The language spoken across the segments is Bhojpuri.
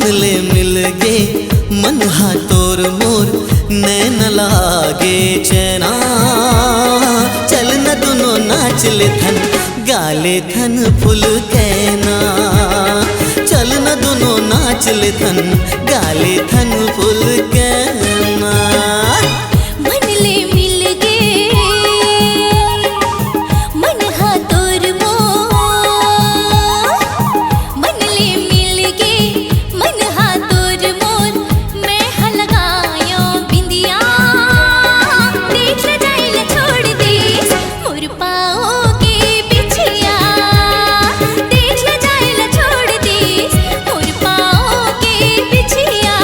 मन ले मिल गे मन हा तोर मोर नैन लागे चैना। चल न दोनों नाच ले थन गाले थन फुल कहना। चल न दोनों नाच ले थन गाले थन फुल कहना। मन ले मिल गे मन हा तोर मोर। मन ले मिल गे मन हा तोर मोर। मैं हा लगायो बिंदिया देख ले जाइला छोड़ दे मोर पाँव के बिछिया। देख ले जाइला छोड़ दे मोर पाँव के बिछिया।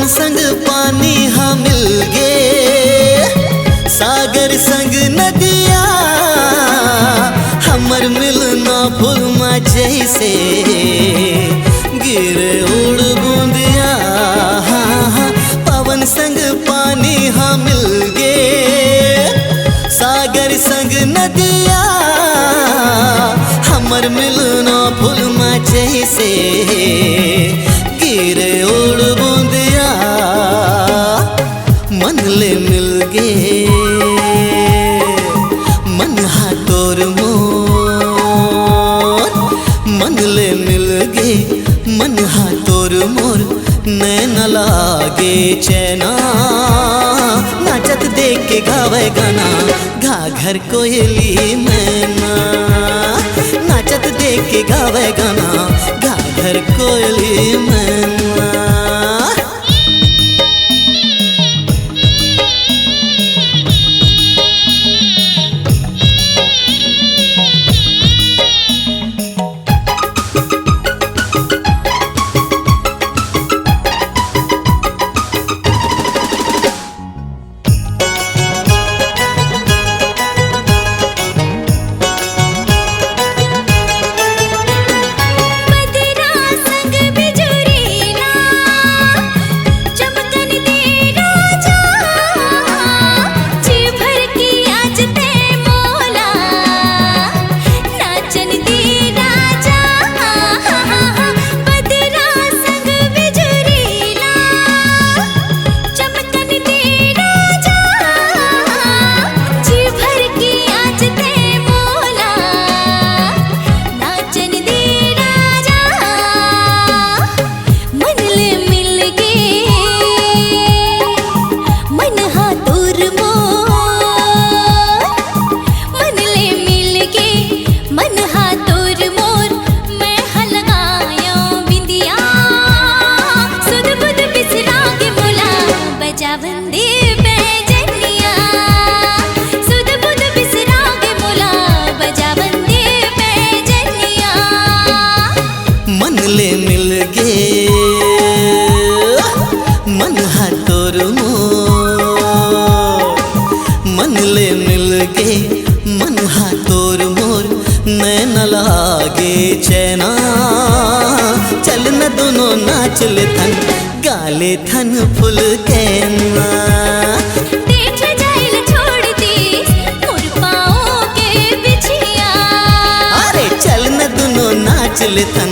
संग पानी हा मिल गे सागर संग नदिया। हमर मिलना फुलमा जैसे गिरे उड़ बूंदिया। पवन संग पानी हा मिल गे सागर संग नदिया। हमर मिलना फुलमा जैसे गिरे उड़ बूंदिया। मन ले मिल गे मन हा तोर मोर। मन ले मिल गे मन हा तोर मोर नैन लागे चैना। नाचत देख के गावे गाना घाघर कोयली मैना। नाचत देख के गावे गाना घाघर कोयली मैना। मन ले मिल गे मन हा तोर मोर। मन ले मिल गे मन हा तोर मोर नैन लागे चैना। चल न दोनों नाच ले थन गाले थन फुल कहना। देख ले जाइला छोड़ दे मोर पाँव के बिछिया। अरे चल न दोनों नाच ले थन